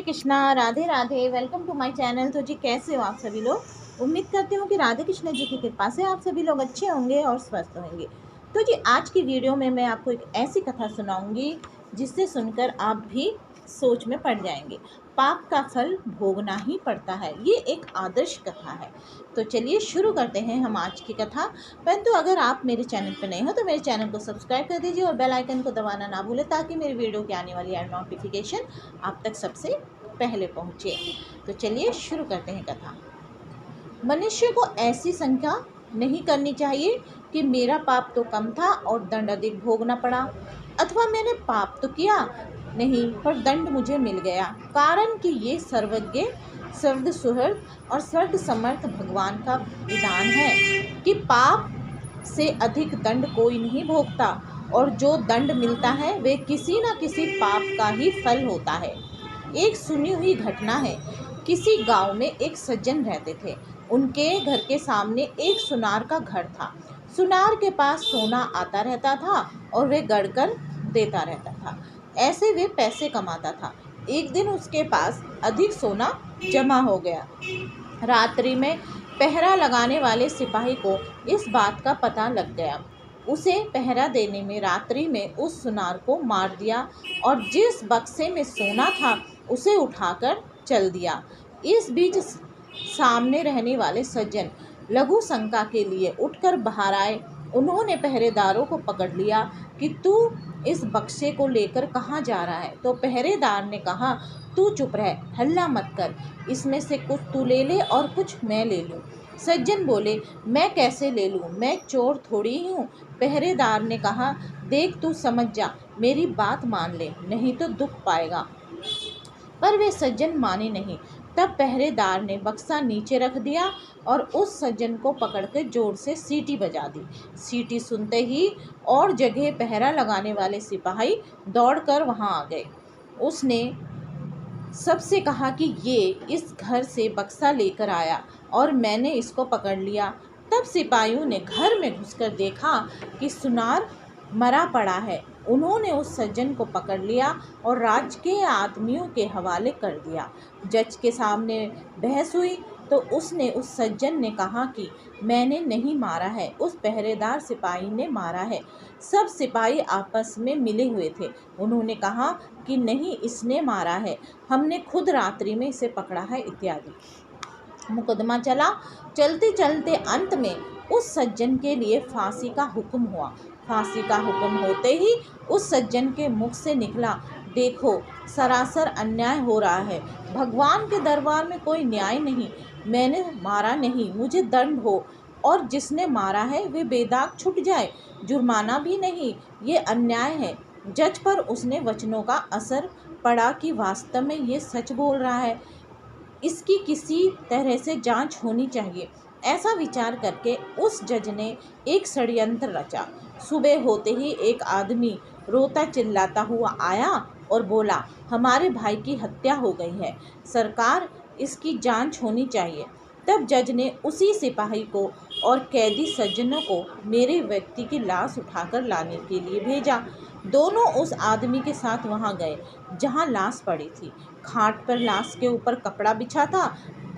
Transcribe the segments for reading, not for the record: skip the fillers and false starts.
Hare Krishna, Radhe Radhe. Welcome to my channel. तो जी कैसे हो आप सभी लोग। उम्मीद करती हूँ कि राधे कृष्ण जी की कृपा से आप सभी लोग अच्छे होंगे और स्वस्थ होंगे। तो जी आज की वीडियो में मैं आपको एक ऐसी कथा सुनाऊंगी जिससे सुनकर आप भी सोच में पड़ जाएंगे। पाप का फल भोगना ही पड़ता है, ये एक आदर्श कथा है। तो चलिए शुरू करते हैं हम आज की कथा। परंतु अगर आप मेरे चैनल पर नए हो तो मेरे चैनल को सब्सक्राइब कर दीजिए और बेल आइकन को दबाना ना भूलें ताकि मेरी वीडियो की आने वाली नोटिफिकेशन आप तक सबसे पहले पहुंचे। तो चलिए शुरू करते हैं कथा। मनुष्य को ऐसी संख्या नहीं करनी चाहिए कि मेरा पाप तो कम था और दंड अधिक भोगना पड़ा, अथवा मैंने पाप तो किया नहीं पर दंड मुझे मिल गया। कारण कि ये सर्वज्ञ, सर्व सुहृद और सर्व समर्थ भगवान का विधान है कि पाप से अधिक दंड कोई नहीं भोगता, और जो दंड मिलता है वे किसी न किसी पाप का ही फल होता है। एक सुनी हुई घटना है। किसी गांव में एक सज्जन रहते थे। उनके घर के सामने एक सुनार का घर था। सुनार के पास सोना आता रहता था और वे गढ़कर देता रहता था। ऐसे वे पैसे कमाता था। एक दिन उसके पास अधिक सोना जमा हो गया। रात्रि में पहरा लगाने वाले सिपाही को इस बात का पता लग गया। उसे पहरा देने में रात्रि में उस सुनार को मार दिया और जिस बक्से में सोना था उसे उठाकर चल दिया। इस बीच सामने रहने वाले सज्जन लघु शंका के लिए उठकर बाहर आए। उन्होंने पहरेदारों को पकड़ लिया कि तू इस बक्से को लेकर कहाँ जा रहा है। तो पहरेदार ने कहा, तू चुप रह, हल्ला मत कर, इसमें से कुछ तू ले ले और कुछ मैं ले लूँ। सज्जन बोले, मैं कैसे ले लूँ, मैं चोर थोड़ी ही हूँ। पहरेदार ने कहा, देख तू समझ जा, मेरी बात मान ले, नहीं तो दुख पाएगा। पर वे सज्जन माने नहीं। तब पहरेदार ने बक्सा नीचे रख दिया और उस सज्जन को पकड़कर जोर से सीटी बजा दी। सीटी सुनते ही और जगह पहरा लगाने वाले सिपाही दौड़कर वहां आ गए। उसने सबसे कहा कि ये इस घर से बक्सा लेकर आया और मैंने इसको पकड़ लिया। तब सिपाहियों ने घर में घुसकर देखा कि सुनार मरा पड़ा है। उन्होंने उस सज्जन को पकड़ लिया और राज्य के आदमियों के हवाले कर दिया। जज के सामने बहस हुई तो उसने उस सज्जन ने कहा कि मैंने नहीं मारा है, उस पहरेदार सिपाही ने मारा है। सब सिपाही आपस में मिले हुए थे। उन्होंने कहा कि नहीं, इसने मारा है, हमने खुद रात्रि में इसे पकड़ा है इत्यादि। मुकदमा चला। चलते चलते अंत में उस सज्जन के लिए फांसी का हुक्म हुआ। फांसी का हुक्म होते ही उस सज्जन के मुख से निकला, देखो सरासर अन्याय हो रहा है, भगवान के दरबार में कोई न्याय नहीं, मैंने मारा नहीं, मुझे दंड हो और जिसने मारा है वे बेदाग छूट जाए, जुर्माना भी नहीं, ये अन्याय है। जज पर उसने वचनों का असर पड़ा कि वास्तव में ये सच बोल रहा है, इसकी किसी तरह से जांच होनी चाहिए। ऐसा विचार करके उस जज ने एक षड्यंत्र रचा। सुबह होते ही एक आदमी रोता चिल्लाता हुआ आया और बोला, हमारे भाई की हत्या हो गई है, सरकार इसकी जांच होनी चाहिए। तब जज ने उसी सिपाही को और कैदी सज्जनों को मेरे व्यक्ति की लाश उठाकर लाने के लिए भेजा। दोनों उस आदमी के साथ वहां गए जहां लाश पड़ी थी। खाट पर लाश के ऊपर कपड़ा बिछा था,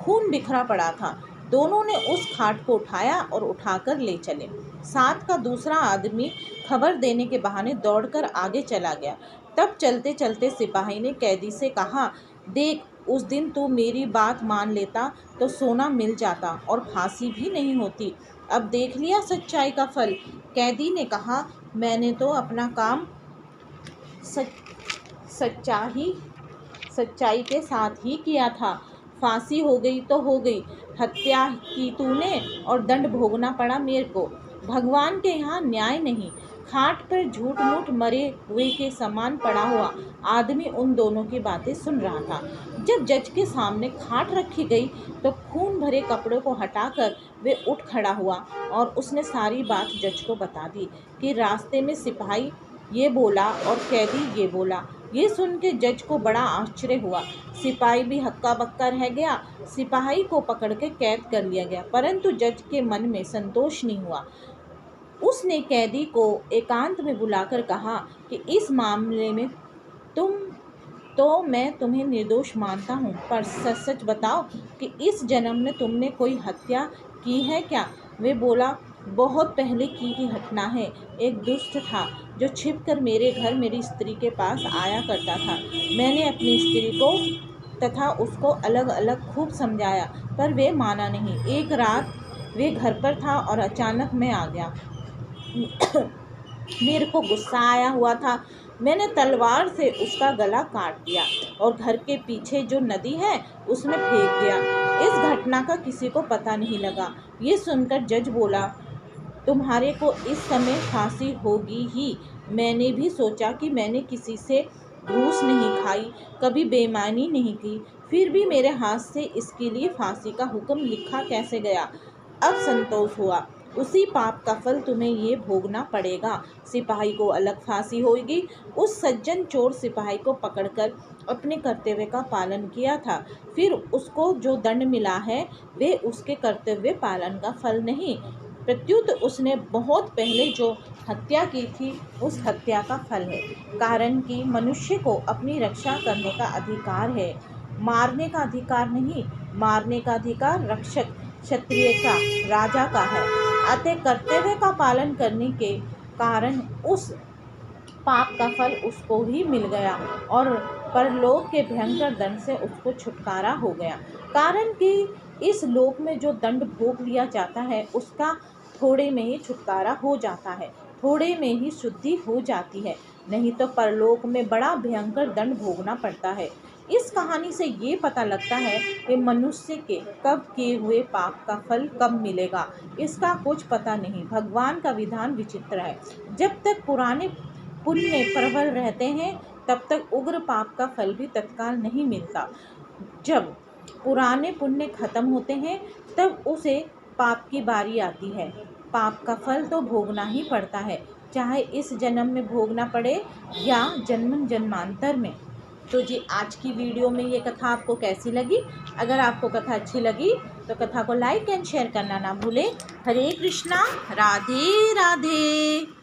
खून बिखरा पड़ा था। दोनों ने उस खाट को उठाया और उठाकर ले चले। साथ का दूसरा आदमी खबर देने के बहाने दौड़कर आगे चला गया। तब चलते चलते सिपाही ने कैदी से कहा, देख, उस दिन तू मेरी बात मान लेता तो सोना मिल जाता और फांसी भी नहीं होती। अब देख लिया सच्चाई का फल। कैदी ने कहा, मैंने तो अपना काम सच्चाई के साथ ही किया था। फांसी हो गई तो हो गई, हत्या की तूने और दंड भोगना पड़ा मेरे को। भगवान के यहाँ न्याय नहीं। खाट पर झूठ मूठ मरे हुए के समान पड़ा हुआ आदमी उन दोनों की बातें सुन रहा था। जब जज के सामने खाट रखी गई तो खून भरे कपड़ों को हटाकर वे उठ खड़ा हुआ और उसने सारी बात जज को बता दी कि रास्ते में सिपाही ये बोला और कैदी ये बोला। ये सुन के जज को बड़ा आश्चर्य हुआ। सिपाही भी हक्का बक्का रह गया। सिपाही को पकड़ के कैद कर लिया गया, परंतु जज के मन में संतोष नहीं हुआ। उसने कैदी को एकांत में बुलाकर कहा कि इस मामले में तुम तो मैं तुम्हें निर्दोष मानता हूँ, पर सच सच बताओ कि इस जन्म में तुमने कोई हत्या की है क्या? वे बोला, बहुत पहले की घटना है। एक दुष्ट था जो छिपकर मेरे घर मेरी स्त्री के पास आया करता था। मैंने अपनी स्त्री को तथा उसको अलग अलग खूब समझाया, पर वे माना नहीं। एक रात वे घर पर था और अचानक मैं आ गया। मेरे को गुस्सा आया हुआ था। मैंने तलवार से उसका गला काट दिया और घर के पीछे जो नदी है उसमें फेंक दिया। इस घटना का किसी को पता नहीं लगा। ये सुनकर जज बोला, तुम्हारे को इस समय फांसी होगी ही। मैंने भी सोचा कि मैंने किसी से घूस नहीं खाई, कभी बेईमानी नहीं की, फिर भी मेरे हाथ से इसके लिए फांसी का हुक्म लिखा कैसे गया? अब संतोष हुआ। उसी पाप का फल तुम्हें ये भोगना पड़ेगा। सिपाही को अलग फांसी होगी। उस सज्जन चोर सिपाही को पकड़कर अपने कर्तव्य का पालन किया था। फिर उसको जो दंड मिला है वे उसके कर्तव्य पालन का फल नहीं, प्रत्युत उसने बहुत पहले जो हत्या की थी उस हत्या का फल है। कारण कि मनुष्य को अपनी रक्षा करने का अधिकार है, मारने का अधिकार नहीं। मारने का अधिकार रक्षक क्षत्रिय का, राजा का है। अतः कर्तव्य का पालन करने के कारण उस पाप का फल उसको ही मिल गया और परलोक के भयंकर दंड से उसको छुटकारा हो गया। कारण कि इस लोक में जो दंड भोग लिया जाता है उसका थोड़े में ही छुटकारा हो जाता है, थोड़े में ही शुद्धि हो जाती है, नहीं तो परलोक में बड़ा भयंकर दंड भोगना पड़ता है। इस कहानी से ये पता लगता है कि मनुष्य के कब किए हुए पाप का फल कब मिलेगा, इसका कुछ पता नहीं। भगवान का विधान विचित्र है। जब तक पुराने पुण्य प्रबल रहते हैं तब तक उग्र पाप का फल भी तत्काल नहीं मिलता। जब पुराने पुण्य खत्म होते हैं तब उसे पाप की बारी आती है। पाप का फल तो भोगना ही पड़ता है, चाहे इस जन्म में भोगना पड़े या जन्म जन्मांतर में। तो जी आज की वीडियो में ये कथा आपको कैसी लगी? अगर आपको कथा अच्छी लगी तो कथा को लाइक एंड शेयर करना ना भूलें। हरे कृष्णा, राधे राधे।